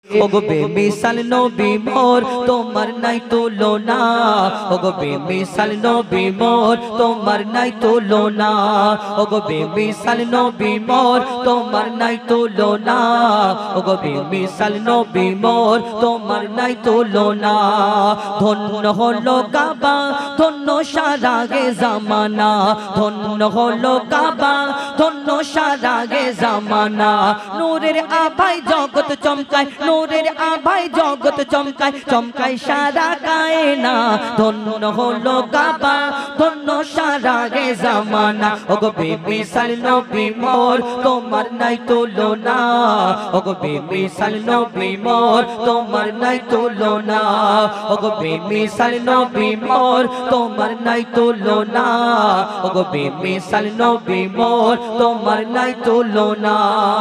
ওগো বেমিসাল নবী মোর তোমার নাই তুলনা ওগো বেমিসাল নবী মোর তোমার নাই তুলনা ওগো বেমিসাল নবী মোর তোমার নাই তুলনা ওগো বেমিসাল নবী মোর তোমার নাই তুলনা ধন্য হলো কাবা ধন্য সারা গে জামানা ধন্য হলো কাবা ধন্য সারা গে জামানা নূরের আভায় জগৎ চমকায় নূরের আভায় জগৎ চমকায় চমকায় সারা কায়না ধন্য হলো কাবা ধন্য সারা গে জামানা ওগো বেমিসাল নবী মোর তোমার নাই তুলনা ওগো বেমিসাল নবী মোর তোমার নাই তুলনা ওগো বেমিসাল নবী মোর তোমার নাই তুলনা ওগো বেমিসাল নবী মোর তোমার নাই তুলনা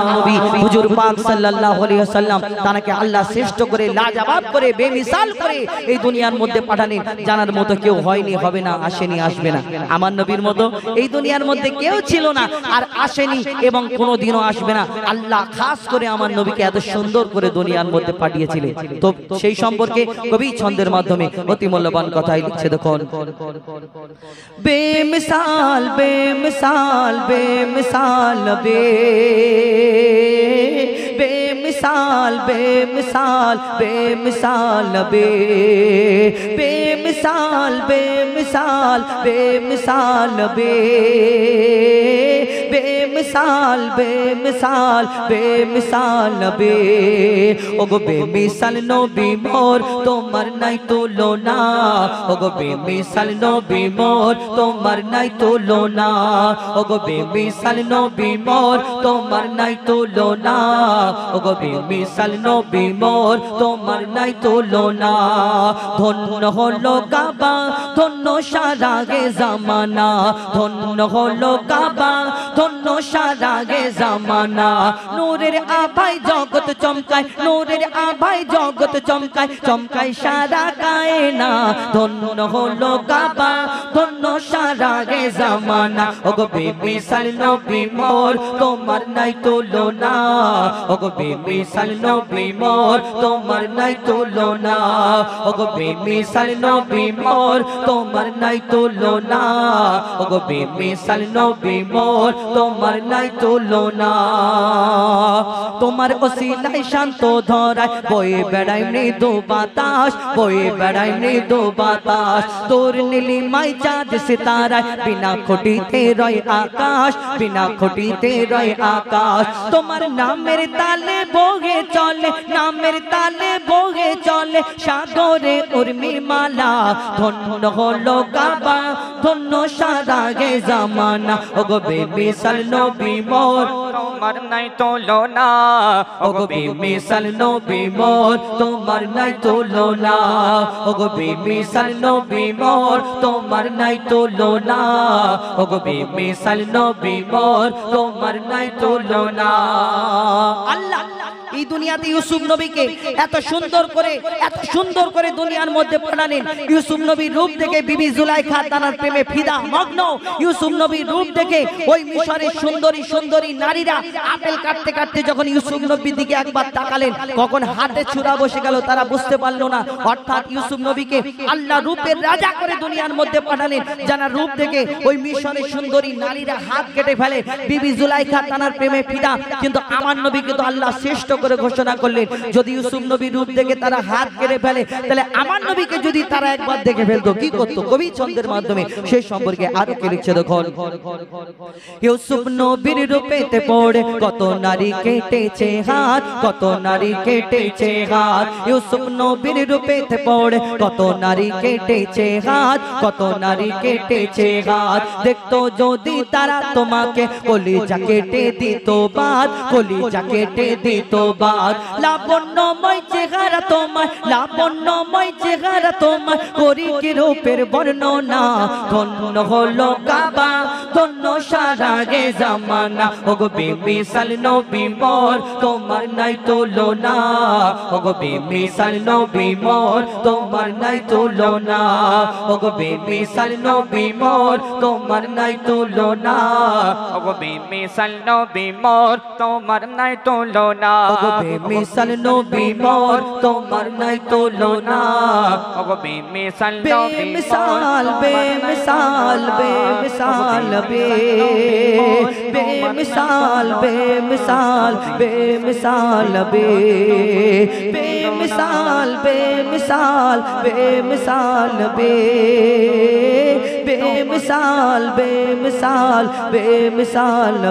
নবী হুজুর পাক সাল্লাল্লাহু আলাইহি ওয়াসাল্লাম তাকে আল্লাহ শ্রেষ্ঠ করে লাজবাব করে বেমিসাল করে এই দুনিয়ার মধ্যে পাঠালেন জানার মতো কেউ হয়নি হবে না আসেনি আসবে না আমার নবীর মতো এই দুনিয়ার মধ্যে কেউ ছিল না আর আসেনি এবং কোনোদিনও আসবে না আল্লাহ খাস করে আমার নবীকে এত সুন্দর করে দুনিয়ার মধ্যে পাঠিয়েছিলেন তো সেই সম্পর্কে কবি ছন্দের মাধ্যমে অতি মূল্যবান কথাই লিখছে দেখুন বেমিসাল বেমিসাল বেমিসাল बेमिसाल बेमिसाल बेमिसाल बेमिसाल बेमिसाल बेमिसाल बेमिसाल बेमिसाल बेमिसाल ओगो बेमिसाल नबी मोर तोमार नाई तुलना ओगो बेमिसाल नबी मोर तोमार नाई तुलना ओगो बेमिसाल नबी मोर तोमार नाई तुलना ओगो बेमिसाल नबी मोर तोमार नाई तुलना धन्य हलो काबा धन्य सारा गे जमाना धन्य हलो काबा धन्य सारा गे जमाना नूरेर आभाय जगत चमकाय नूरेर आभाय जगत चमकाय चमकाय सारा कायना धन्य हलो काबा धन्य सारा गे जमाना ओगो बेमिसाल नबी मोर तोमार नाई तुलना ओगो बेमिसाल नबी मोर तोमार नाई तुलना ओगो बेमिसाल नबी मोर तोमार नाई तुलना ओगो बेमिसाल नबी मोर तोमार नाई तुलना तोमार ओसिलाय शांत धराय बয়ে বেড়ায় মৃদু বাতাস বয়ে বেড়ায় মৃদু বাতাস তোর নীলিমায় চাঁদ সিতারায় বিনা খুঁটিতে রয় আকাশ বিনা খুঁটিতে রয় আকাশ তোমার নামের তালে বহে চলে নামের তালে বহে চলে সাগরে উর্মিমালা ধন্য হলো কাবা ধন্য সারা গে জামানা ওগো বেমিসাল নবী মোর তোমার নাই তুলনা ওগো বেমিসাল নবী মোর তোমার নাই তুলনা ওগো বেমিসাল নবী মোর তোমার নাই তুলনা ওগো বেমিসাল নবী মোর তোমার নাই তুলনা আল্লাহ এই দুনিয়াতে ইউসুফ নবীকে এত সুন্দর করে দুনিয়ার মধ্যে পাঠালেন ইউসুফ নবীর রূপ দেখে বিবি জুলাইখা তার প্রেমে ফিদা মগ্ন ইউসুফ নবীর রূপ দেখে ওই মিশরের সুন্দরী সুন্দরী নারীরা আপেল কাটতে কাটতে যখন ইউসুফ নবীর দিকে একবার তাকালেন কখন হাতে ছুরা বসে গেল তারা বুঝতে পারলো না অর্থাৎ ইউসুফ নবীকে আল্লাহ রূপের রাজা করে দুনিয়ার মধ্যে পাঠালেন যারা রূপ দেখে ওই মিশরের সুন্দরী নারীরা হাত কেটে ফেলে বিবি জুলাইখা তার প্রেমে ফিদা কিন্তু আমার নবীকে তো আল্লাহ শ্রেষ্ঠ করে ঘোষণা করলেন যদি ইউসুফ নবীর রূপ দেখে তারা হাত কেটে ফেলে তাহলে আমার নবীকে যদি তারা একবার দেখে ফেলতো কি করতো কবি ছন্দের মাধ্যমে সেই সম্পর্কে আরো কি লিখছে দেখুন ইউসুফ নবীর রূপেতে পড়ে কত নারী কেটেছে হাত কত নারী কেটেছে হাত ইউসুফ নবীর রূপেতে পড়ে কত নারী কেটেছে হাত কত নারী কেটেছে হাত দেখতো যদি তারা তোমাকে কলিজা কেটে দিত বাদ কলিজা কেটে দিত বাদ লাবণ্যময় চেহারা তোমার লাবণ্যময় চেহারা তোমার করি কি রূপের বর্ণনা ধন্য হলো কাবা ধন্য সারা গে জামানা ওগো বেমিসাল নবী মোর তোমার নাই তুলনা ওগো বেমিসাল নবী মোর তোমার নাই তুলনা ওগো বেমিসাল নবী মোর তোমার নাই তুলনা ওগো বেমিসাল নবী মোর তোমার নাই তুলনা ওগো বেমিসাল নবী মোর তোমার নাই তুলনা ওগো বেমিসাল নবী বেমিসাল বেমিসাল বেমিসাল বেমিসাল বেমিসাল বেমিসাল বেমিসাল বেমিসাল বেমিসাল বেমিসাল বেমিসাল বেমিসাল